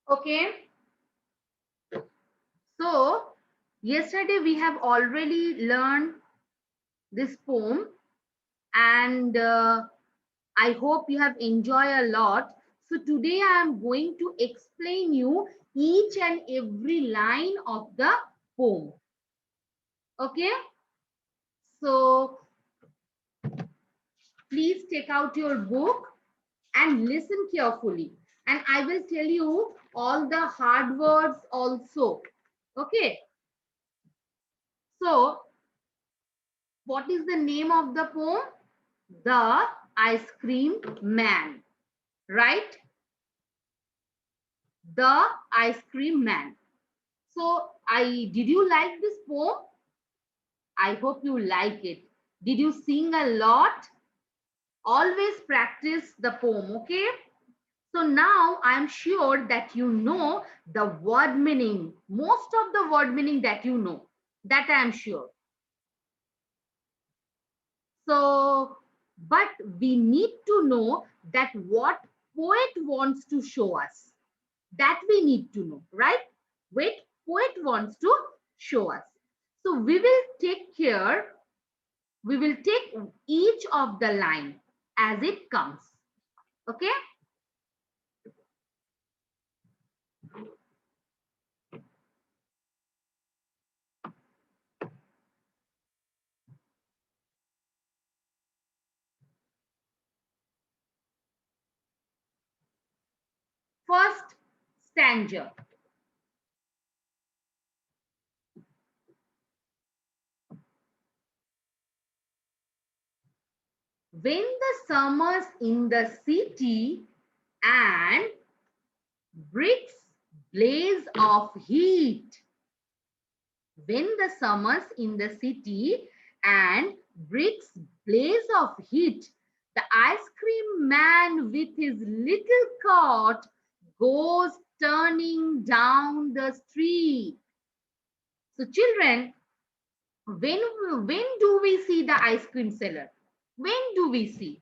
Okay, so yesterday we have already learned this poem, and I hope you have enjoyed a lot. So today I am going to explain you each and every line of the poem. Okay, so please take out your book and listen carefully. And I will tell you all the hard words also. Okay, so what is the name of the poem? The Ice Cream Man, right? The Ice Cream Man. So did you like this poem? I hope you like it. Did you sing a lot? Always practice the poem, okay? So now I'm sure that you know the word meaning, most of the word meaning that you know, that I am sure. So, but we need to know that what poet wants to show us. That we need to know, right? What poet wants to show us. So we will take care, we will take each of the line as it comes. Okay? First stanza. When the summer's in the city and bricks blaze of heat. When the summer's in the city and bricks blaze of heat, the ice cream man with his little cart goes turning down the street. So children, when do we see the ice cream seller? When do we see?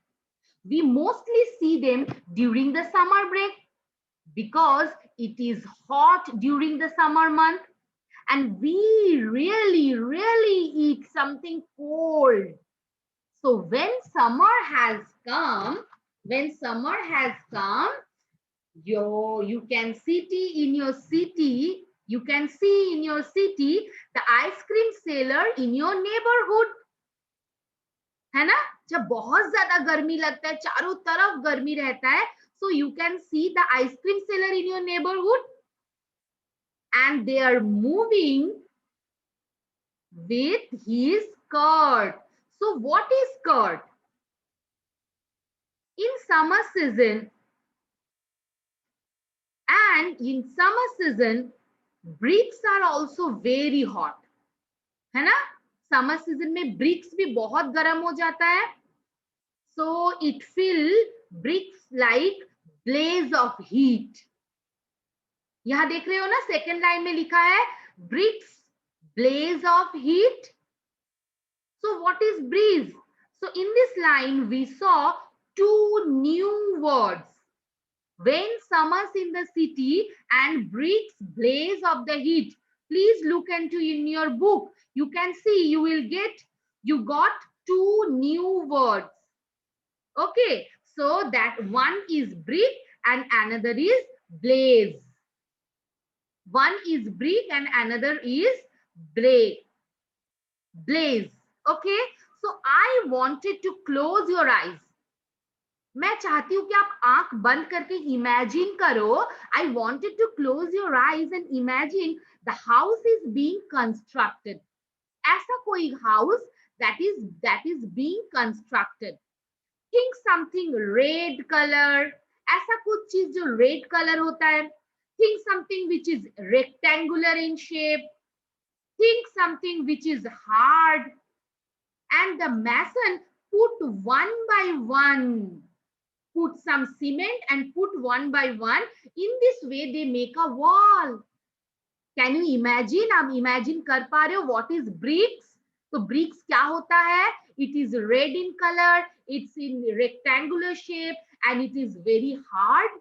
We mostly see them during the summer break because it is hot during the summer month and we really eat something cold. So when summer has come, you can you can see in your city the ice cream seller in your neighborhood, है ना? जब बहुत ज्यादा गर्मी लगता है, चारों तरफ गर्मी रहता है, so you can see the ice cream seller in your neighborhood and they are moving with his skirt. So what is skirt? In summer season bricks are also very hot, है ना? Summer season में bricks भी बहुत गर्म हो जाता है. So it fill bricks like blaze of heat. यहाँ देख रहे हो ना, सेकेंड लाइन में लिखा है bricks blaze of heat. So what is breeze? So in this line we saw two new words. When summer's in the city and bricks blaze of the heat. Please look into in your book. You can see you got two new words. Okay, so that one is brick and another is blaze. One is brick and another is blaze. Okay, so I wanted to close your eyes. मैं चाहती हूं कि आप आंख बंद करके imagine करो. I wanted to close your eyes and imagine the house is being constructed. ऐसा कोई house that is being constructed. Think something red colour. ऐसा कुछ चीज जो रेड कलर होता है. Think something which is rectangular in shape. Think something which is hard. And the mason put one by one, put some cement and put one by one. In this way they make a wall. Can you imagine? आप imagine कर पा रहे हो what is bricks? तो bricks क्या होता है? It is red in color, it's in rectangular shape and it is very hard.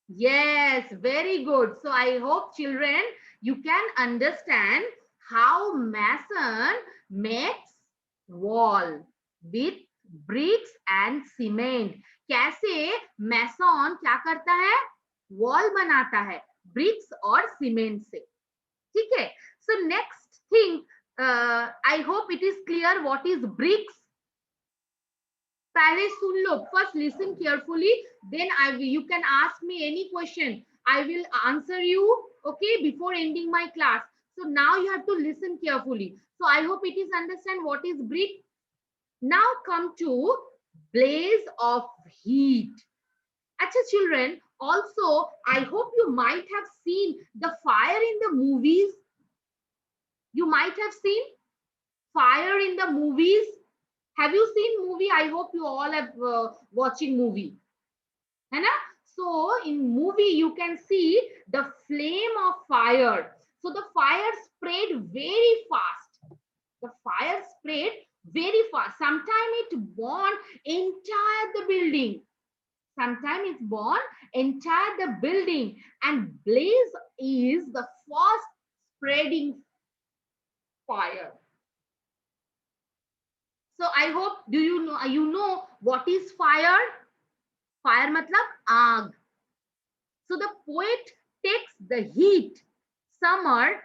Yes, very good. So I hope children you can understand how mason makes wall with bricks and cement. कैसे mason क्या करता है? Wall बनाता है bricks और cement से. ठीक है? So next thing, I hope it is clear what is bricks. पहले सुन लो, first listen carefully, then you can ask me any question, I will answer you, okay, before ending my class. So now you have to listen carefully. So I hope it is understand what is brick. Now come to blaze of heat. Acha children, also I hope you might have seen the fire in the movies. You might have seen fire in the movies. Have you seen movie? I hope you all have watching movie. है ना? So in movie you can see the flame of fire. So the fire spread very fast. The fire spread very fast. Sometimes it burned entire the building. Sometimes it's burned entire the building. And blaze is the fast spreading fire. So I hope do you know what is fire? Fire matlab aag. So the poet takes the heat summer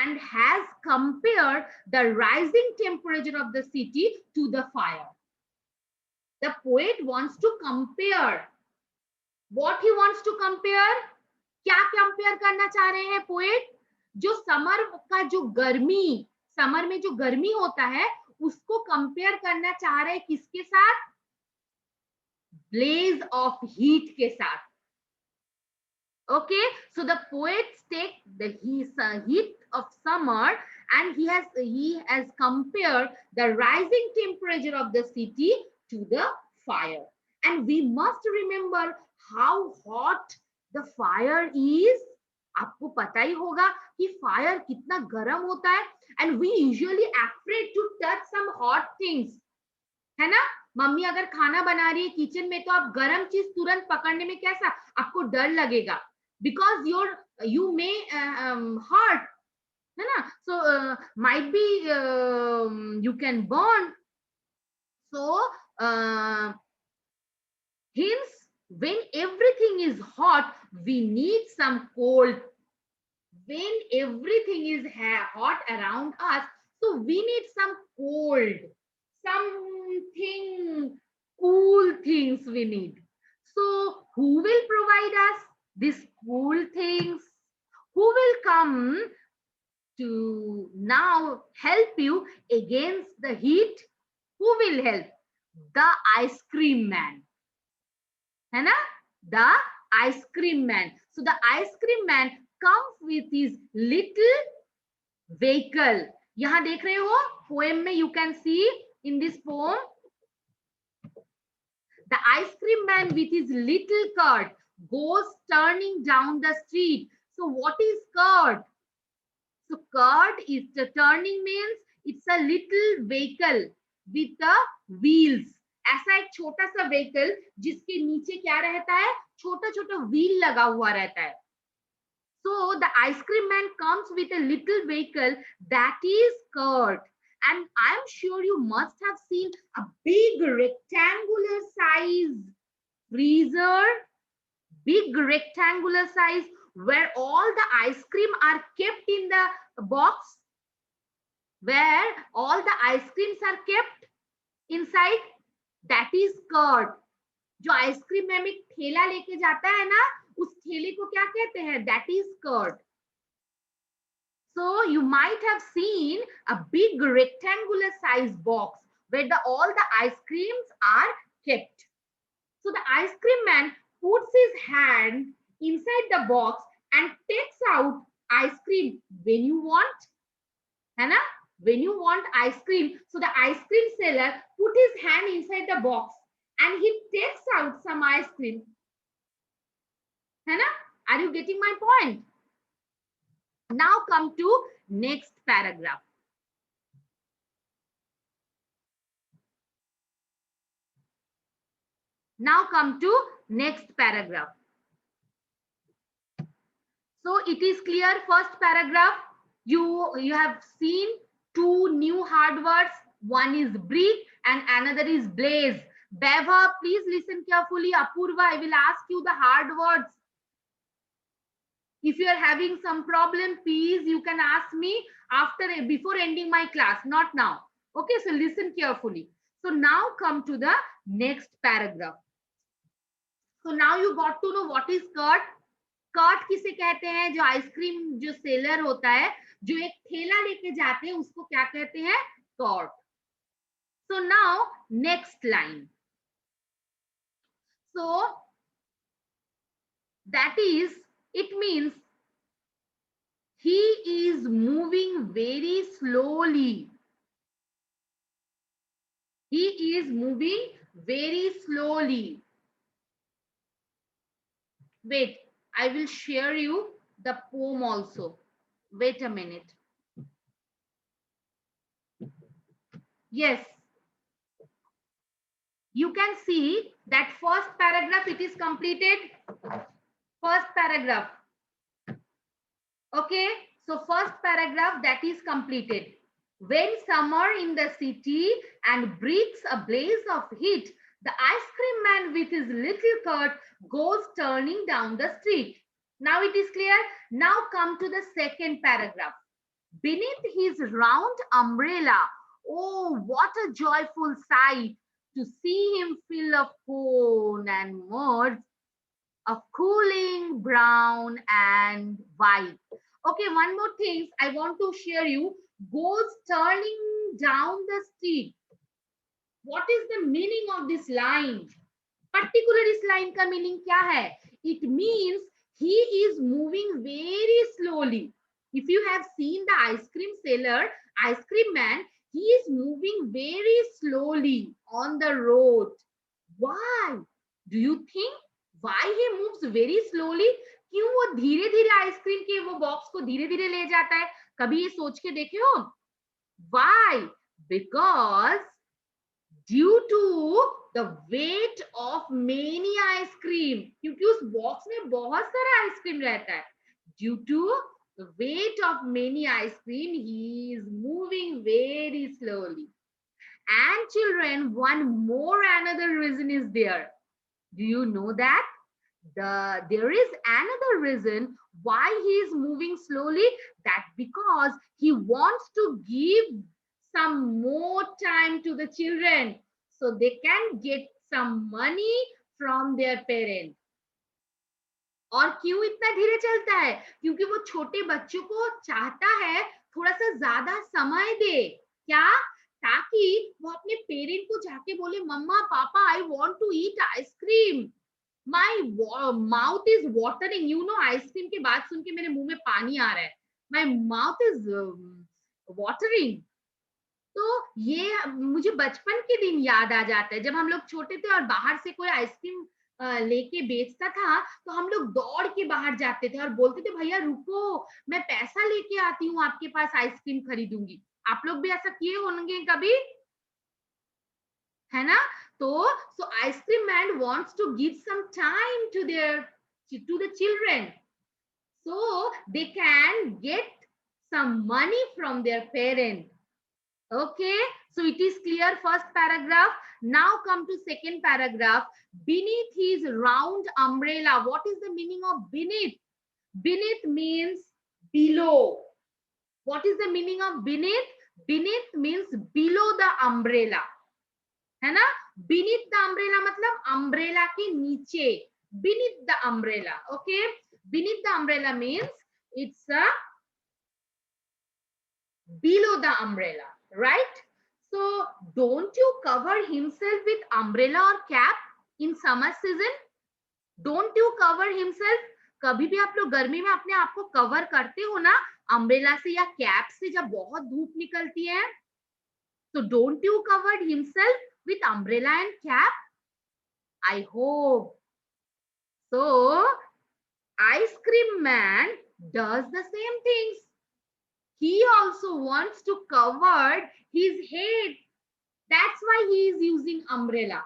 and has compared the rising temperature of the city to the fire. The poet wants to compare. What he wants to compare? क्या compare करना चाह रहे हैं poet? जो summer का जो गर्मी, summer में जो गर्मी होता है उसको कंपेयर करना चाह रहे हैं किसके साथ? ब्लेज ऑफ हीट के साथ. Okay, so the poets take the heat of summer and he has compared the rising temperature of the city to the fire. And we must remember how hot the fire is. आपको पता ही होगा कि fire कितना गर्म होता है. And we usually afraid to touch some hot things. है ना? मम्मी अगर खाना बना रही है किचन में तो आप गर्म चीज तुरंत पकड़ने में कैसा आपको डर लगेगा. Because you may hurt, है ना? So might be you can burn. So hence when everything is hot we need some cold. When everything is hot around us, so we need some cold, something cool things we need. So who will provide us these cool things? Who will come to now help you against the heat? Who will help? The ice cream man. है ना? The ice cream man. So the ice cream man comes with his little vehicle. यहाँ देख रहे हो poem में you can see in this poem the ice cream man with his little cart goes turning down the street. So what is cart? So cart is the turning means it's a little vehicle with the wheels. ऐसा एक छोटा सा vehicle जिसके नीचे क्या रहता है? छोटा छोटा व्हील लगा हुआ रहता है. So the ice cream man comes with a little vehicle that is cart. And I'm sure you must have seen a big rectangular size freezer, big rectangular size where all the ice cream are kept in the box, where all the ice creams are kept inside. That is cart. जो ice cream में एक ठेला लेके जाता है ना, उस ठेले को क्या कहते हैं? That is cart. So you might have seen a big rectangular size box where all the ice creams are kept. So the ice cream man puts his hand inside the box and takes out ice cream when you want. है ना? When you want ice cream, so the ice cream seller put his hand inside the box and he takes out some ice cream. है ना? Are you getting my point? Now come to next paragraph. Now come to next paragraph. So it is clear. First paragraph, you have seen two new hard words. One is brick and another is blaze. Beva, please listen carefully. Apurva, I will ask you the hard words. If you are having some problem, please you can ask me after, before ending my class, not now. Okay, so listen carefully. So now come to the next paragraph. So now you got to know what is curt. Curt किसे कहते हैं? जो ice cream जो seller होता है, जो एक ठेला लेके जाते हैं, उसको क्या कहते हैं? Kurt. So now next line. So that is, it means he is moving very slowly. He is moving very slowly. Wait, I will share you the poem also. Wait a minute. Yes. You can see that first paragraph, it is completed. First paragraph. Okay. So first paragraph, that is completed. When summer in the city and breathes a blaze of heat, the ice cream man with his little cart goes turning down the street. Now it is clear. Now come to the second paragraph. Beneath his round umbrella, oh, what a joyful sight to see him fill a cone and mud of cooling brown and white. Okay, one more thing I want to share you. Goes turning down the street. What is the meaning of this line? Particular इस line का meaning क्या है? It means he is moving very slowly. If you have seen the ice cream seller, ice cream man, he is moving very slowly on the road. Why? Do you think why he moves very slowly? क्यों वो धीरे धीरे ice cream के वो box को धीरे धीरे ले जाता है? कभी ये सोच के देखे हो? Why? Because due to the weight of many ice cream, क्योंकि उस बॉक्स में बहुत सारा आइसक्रीम रहता है. Due to the weight of many ice cream, he is moving very slowly. And children, one more another reason is there. Do you know that? There is another reason why he is moving slowly. That because he wants to give some more time to the children so they can get some money from their parents. और क्यों इतना धीरे चलता है? क्योंकि वो छोटे बच्चों को चाहता है थोड़ा सा ज्यादा समय दे. क्या? ताकि वो अपने पेरेंट को जाके बोले, mamma papa, I want to eat ice cream, my mouth is watering. You know, ice cream की बात सुन के मेरे मुंह में पानी आ रहा है. My mouth is watering. तो ये मुझे बचपन के दिन याद आ जाता है जब हम लोग छोटे थे और बाहर से कोई आइसक्रीम लेके बेचता था, तो हम लोग दौड़ के बाहर जाते थे और बोलते थे, भैया रुको, मैं पैसा लेके आती हूँ, आपके पास आइसक्रीम खरीदूंगी. आप लोग भी ऐसा किए होंगे कभी, है ना? तो so ice cream man wants to give some time to the children so they can get some money from their parents. Okay, so it is clear, first paragraph. Now come to second paragraph. Beneath his round umbrella. What is the meaning of beneath? Beneath means below. What is the meaning of beneath? Beneath means below the umbrella. है ना? Beneath the umbrella मतलब umbrella के नीचे. Beneath the umbrella. Okay, beneath the umbrella means it's a below the umbrella, right? So don't you cover himself with umbrella or cap in summer season? Don't you cover himself? कभी भी आप लोग गर्मी में अपने आप को कवर करते हो ना अम्ब्रेला से या कैप से जब बहुत धूप निकलती है? So don't you cover himself with umbrella and cap? I hope. So ice cream man does the same things. He also wants to cover his head. That's why he is using umbrella.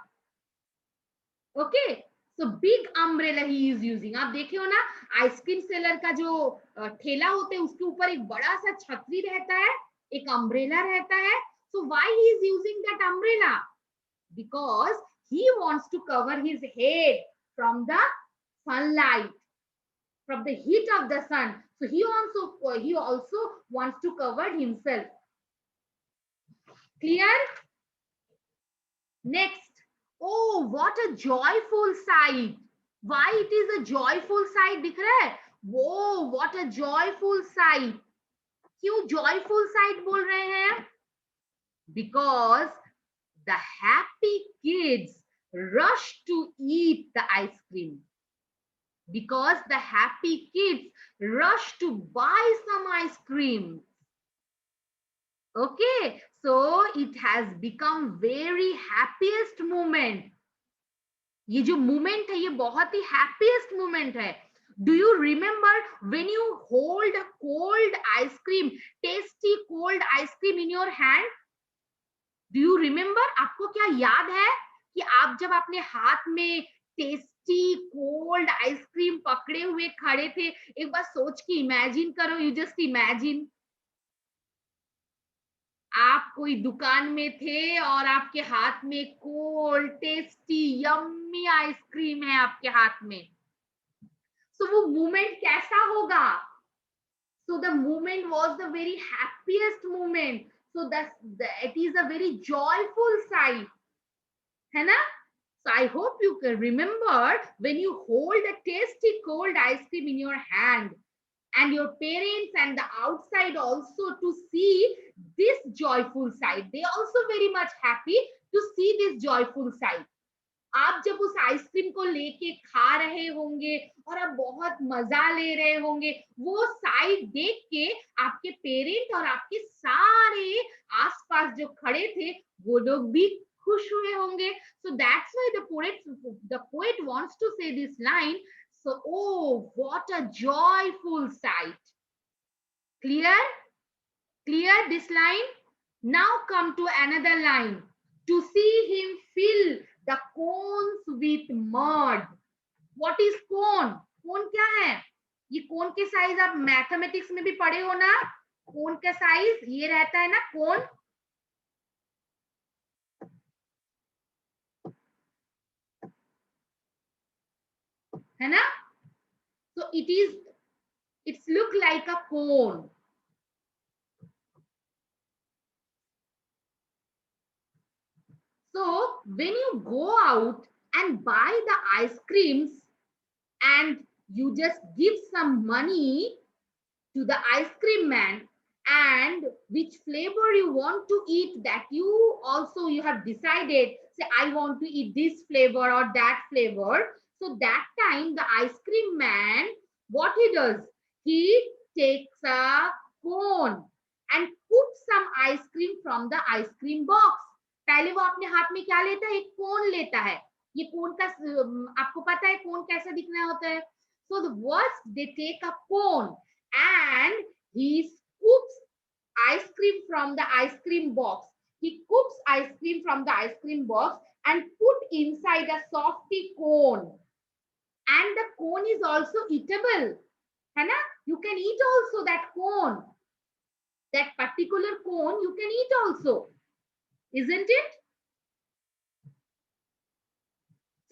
Okay. So big umbrella he is using. आप देखे हो ना ice cream seller का जो ठेला होते हैं उसके ऊपर एक बड़ा सा छतरी रहता है, एक अम्ब्रेला रहता है. So why he is using that umbrella? Because he wants to cover his head from the sunlight, from the heat of the sun. So he also wants to cover himself. Clear? Next. Oh, what a joyful sight. Why it is a joyful sight? दिख रहा है? Whoa, what a joyful sight. क्यों joyful sight बोल रहे हैं? Because the happy kids rush to eat the ice cream. Because the happy kids rush to buy some ice cream. Okay, so it has become very happiest moment. ये जो moment है ये बहुत ही happiest moment है. Do you remember when you hold a cold ice cream, tasty cold ice cream in your hand? Do you remember? आपको क्या याद है कि आप जब अपने हाथ में टेस्टी कोल्ड आइसक्रीम पकड़े हुए खड़े थे? एक बार सोच के इमेजिन करो. यू जस्ट इमेजिन आप कोई दुकान में थे और आपके हाथ में कोल्ड टेस्टी यम्मी आइसक्रीम है आपके हाथ में. सो वो मोमेंट कैसा होगा? So the moment was the very happiest moment. So it is a very joyful sight, है ना? So I hope you can remember when you hold a tasty cold ice cream in your hand and your parents and the outside also to see this joyful sight. They also very much happy to see this joyful sight. आप जब उस ice cream को लेके खा रहे होंगे और आप बहुत मजा ले रहे होंगे, वो साइड देख के आपके पेरेंट और आपके सारे आसपास जो खड़े थे वो लोग भी खुश हुए होंगे. So that's why the poet wants to say this line. So, oh, what a joyful sight. Clear? Clear this line? Now come to another line. To see him fill the cones with mud. What is cone? Cone क्या है? ये cone के size आप mathematics में भी पढ़े हो ना? Cone का साइज ये रहता है ना cone. है ना? So it's look like a cone. So when you go out and buy the ice creams and you just give some money to the ice cream man, and which flavor you want to eat, that you have decided, say I want to eat this flavor or that flavor. So that time the ice cream man, what he does, he takes a cone and puts some ice cream from the ice cream box. पहले वो अपने हाथ में क्या लेता है? एक कोन लेता है. ये कोन का आपको पता है कोन कैसा दिखना होता है? So the first they take a cone and he scoops ice cream from the ice cream box. He scoops ice cream from the ice cream box and put inside a softy cone. And the cone is also eatable. है ना? You can eat also that cone. That particular cone you can eat also. Isn't it?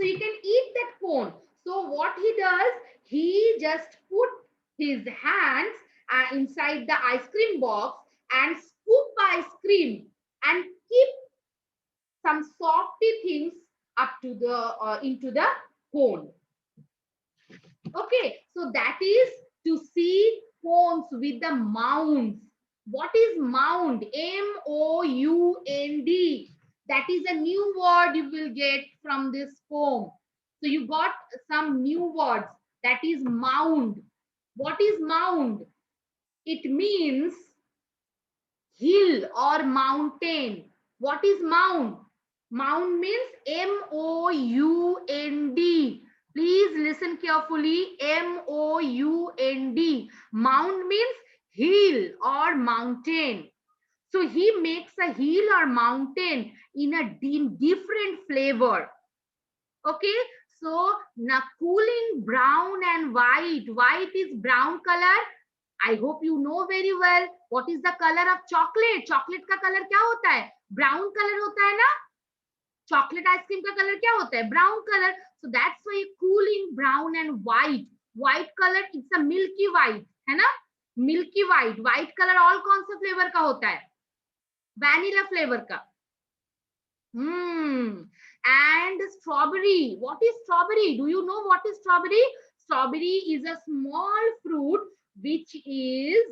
So you can eat that cone. So what he does, he just put his hands inside the ice cream box and scoop ice cream and keep some softy things up to the into the cone. Okay, so that is to see cones with the mounds. What is mound? M-O-U-N-D. That is a new word you will get from this poem. So you got some new words. That is mound. What is mound? It means hill or mountain. What is mound? Mound means M-O-U-N-D. Please listen carefully. M-O-U-N-D. Mound means hill or mountain. So he makes a hill or mountain in different flavor. Okay. So now cooling brown and white. White is brown color. I hope you know very well what is the color of chocolate. Chocolate का color क्या होता है? Brown color होता है ना? Chocolate ice cream का color क्या होता है? Brown color. So that's why cooling brown and white. White color it's a milky white, है ना? Milky white. White color all कौन सा flavor का होता है? Vanilla flavor का. And strawberry. What is strawberry? Do you know what is strawberry? Strawberry is a small fruit which is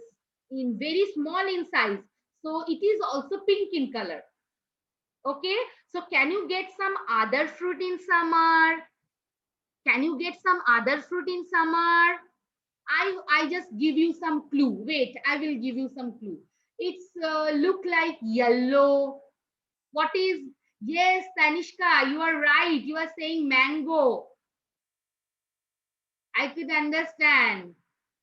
in very small in size. So it is also pink in color. Okay. So can you get some other fruit in summer? Can you get some other fruit in summer? I just give you some clue. Wait, I will give you some clue. It's look like yellow. What is? Yes, Tanishka, you are right. You are saying mango. I could understand.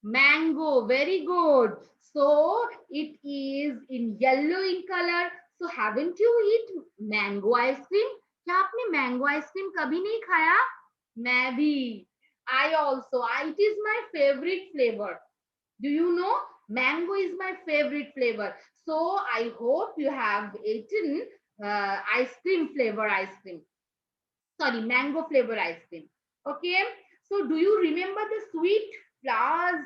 Mango, very good. So it is in yellow in color. So haven't you eat mango ice cream? क्या आपने mango ice cream कभी नहीं खाया? मैं भी. I also. It is my favorite flavor. Do you know? Mango is my favorite flavor. So I hope you have eaten ice cream flavor ice cream. Sorry, mango flavor ice cream. Okay. So do you remember the sweet flowers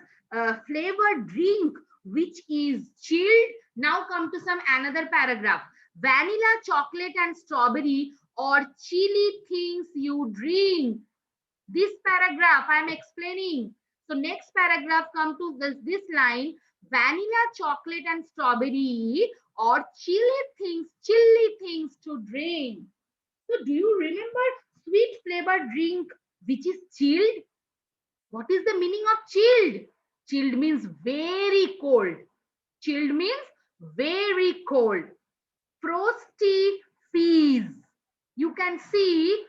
flavored drink which is chilled? Now come to some another paragraph. Vanilla, chocolate and strawberry or chilly things you drink. This paragraph I am explaining. So next paragraph come to this line. Vanilla, chocolate and strawberry or chilly things to drink. So do you remember sweet flavored drink which is chilled? What is the meaning of chilled? Chilled means very cold. Chilled means very cold. Frosty fizz. You can see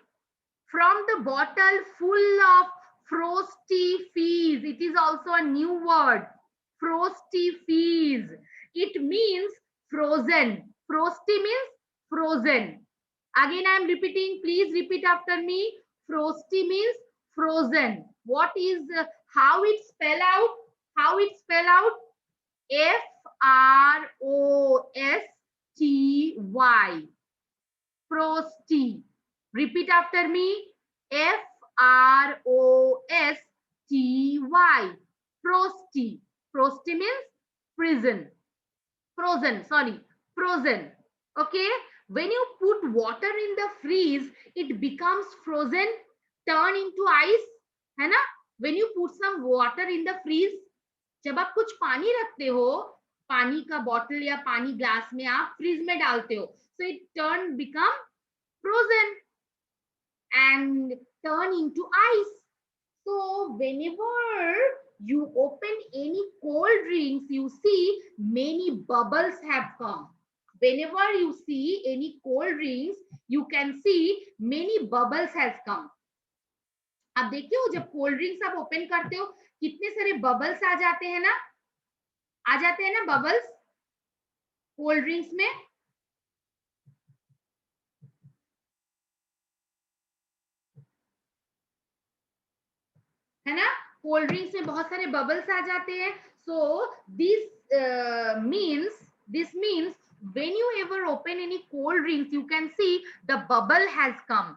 from the bottle full of frosty fizz. It is also a new word. Frosty fizz. It means frozen. Frosty means frozen. Again, I am repeating. Please repeat after me. Frosty means frozen. What is how it spell out? How it spell out? Frosty. Frosty. Repeat after me. Frosty. Frosty. Frosty means frozen. Frozen. Okay. When you put water in the freeze, it becomes frozen, turn into ice. है ना? When you put some water in the freeze, जब आप कुछ पानी रखते हो, पानी का बॉटल या पानी ग्लास में आप फ्रीज में डालते हो, so it become frozen and turn into ice. So whenever you open any cold drinks, you see many bubbles have come. Whenever you see any cold drinks, you can see many bubbles has come. आप देखते हो जब cold drinks आप open करते हो कितने सारे bubbles आ जाते हैं ना बबल्स कोल्ड ड्रिंक्स में. है ना? कोल्ड ड्रिंक्स में बहुत सारे बबल्स आ जाते हैं. So this means when you ever open any cold drinks, you can see the bubble has come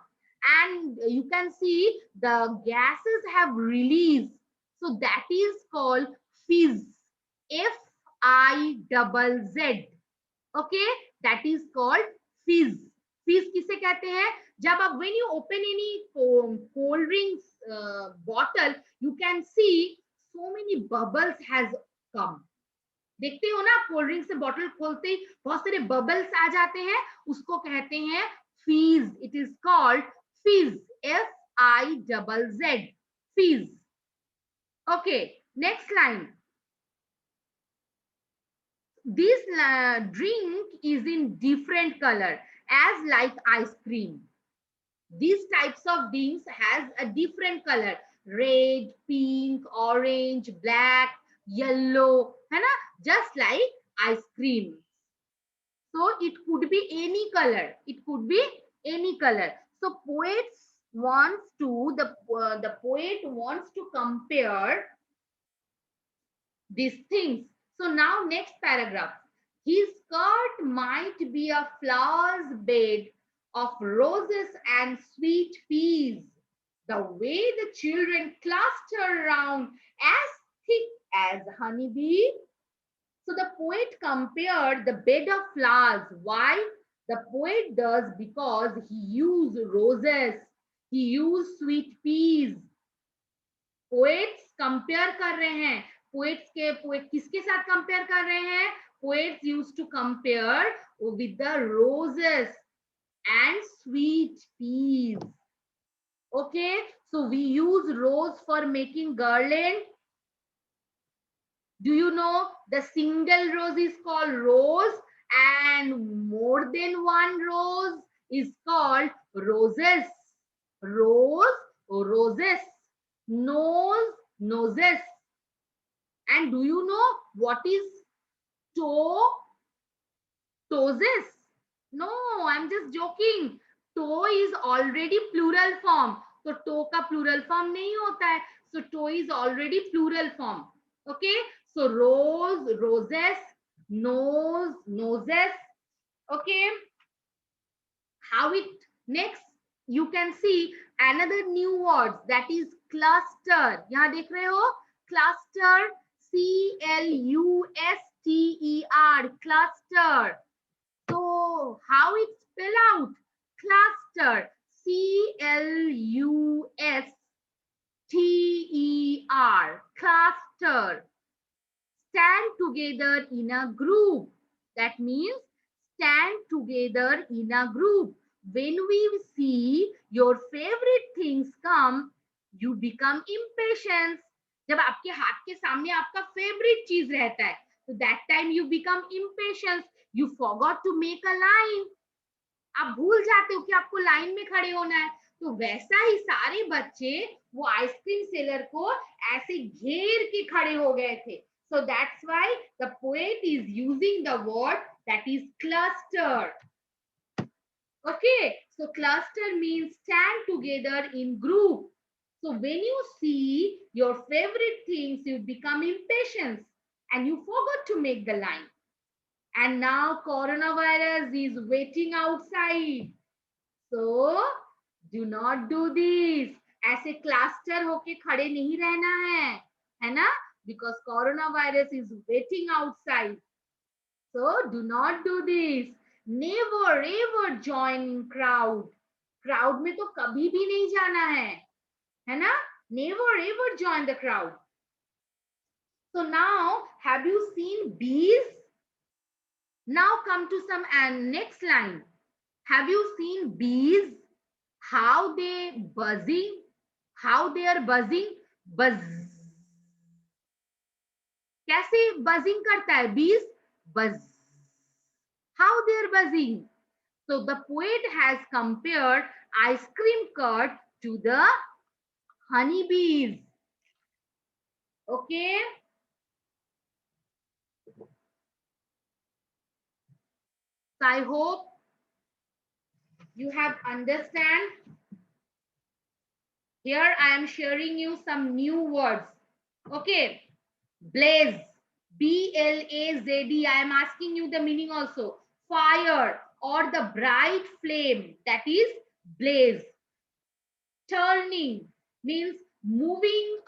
and you can see the gases have released. So that is called fizz. Fizz. Okay, that is called fizz. Fizz किसे कहते हैं? जब आप when you open any cold drinks bottle, you can see so many bubbles has come. देखते हो ना, cold drink से bottle खोलते ही बहुत सारे बबल्स आ जाते हैं, उसको कहते हैं fizz. It is called fizz. Fizz. Fizz. Okay, next line. This drink is in different color as like ice cream. These types of drinks has a different color. Red, pink, orange, black, yellow, है ना? Just like ice cream. So it could be any color. So poets wants to the poet wants to compare these things. So now next paragraph. His skirt might be a flower's bed of roses and sweet peas. The way the children cluster around as thick as honeybee. So the poet compared the bed of flowers. Why? The poet does because he used roses, he used sweet peas. Poets compare कर रहे हैं, poet किसके साथ compare कर रहे हैं? Poets used to compare with the roses and sweet peas. Okay, so we use rose for making garland. Do you know the single rose is called rose and more than one rose is called roses? Rose, roses. Nose, noses. And do you know what is toe? Toeses? No, I'm just joking. Toe is already plural form. तो toe का plural form नहीं होता है. So toe is already plural form. Okay. So rose, roses, nose, noses. Okay. How it next? You can see another new word that is cluster. यहाँ देख रहे हो? Cluster. C-L-U-S-T-E-R. Cluster. So how it spell out? Cluster. C-L-U-S-T-E-R. Cluster. Stand together in a group. That means stand together in a group. When we see your favorite things come, you become impatient. जब आपके हाथ के सामने आपका favourite चीज रहता है, तो that time you become impatient. You forgot to make a line. आप भूल जाते हो कि आपको लाइन में खड़े होना है. तो वैसा ही सारे बच्चे वो आइसक्रीम सेलर को ऐसे घेर के खड़े हो गए थे. So that's why the poet is using the word that is cluster. Okay, so cluster means stand together in group. So when you see your favorite things, you become impatient and you forgot to make the line. And now coronavirus is waiting outside. So do not do this. ऐसे cluster होके खड़े नहीं रहना है ना? Because coronavirus is waiting outside. So do not do this. Never ever join in crowd. Crowd में तो कभी भी नहीं जाना है ना? Never ever join the crowd. So now, have you seen bees? Now come to some next line. Have you seen bees? How they buzzing? How they are buzzing? Buzz. कैसे buzzing करता है bees? Buzz. How they are buzzing? So the poet has compared ice cream cart to the honeybees. Okay. So I hope you have understand. Here I am sharing you some new words. Okay. Blaze. B-L-A-Z-E. I am asking you the meaning also. Fire or the bright flame. That is blaze. Turning means moving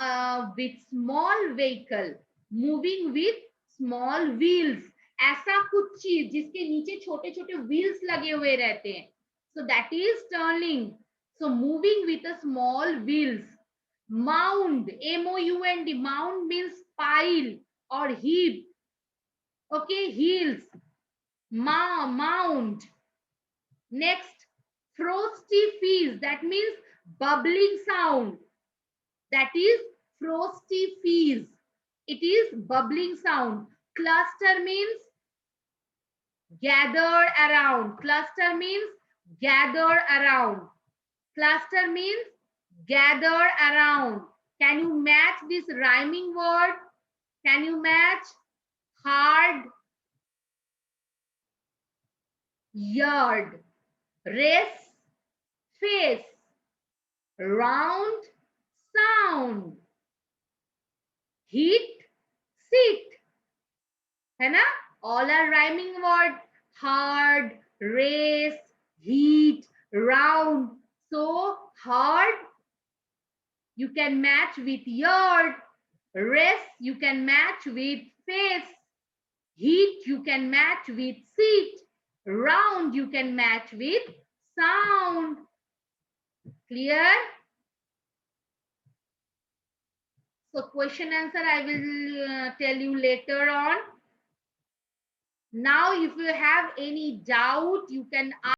with small vehicle. Moving with small wheels. ऐसा कुछ चीज जिसके नीचे छोटे छोटे wheels लगे हुए रहते हैं. So that is turning. So moving with a small wheels. Mound, M-O-U-N-D. Mound means pile or heap. Okay, heels. Mound. Next, frosty fizz. That means bubbling sound. That is frosty fizz. It is bubbling sound. Cluster means gather around. Cluster means gather around. Cluster means gather around. Can you match this rhyming word? Can you match? Hard, yard, race, face. round, sound. Heat, sit. है ना? All are rhyming word. Hard, race, heat, round. So hard you can match with yard. Race you can match with face. Heat you can match with seat. Round you can match with sound. Clear? So question answer I will tell you later on. Now if you have any doubt, you can ask.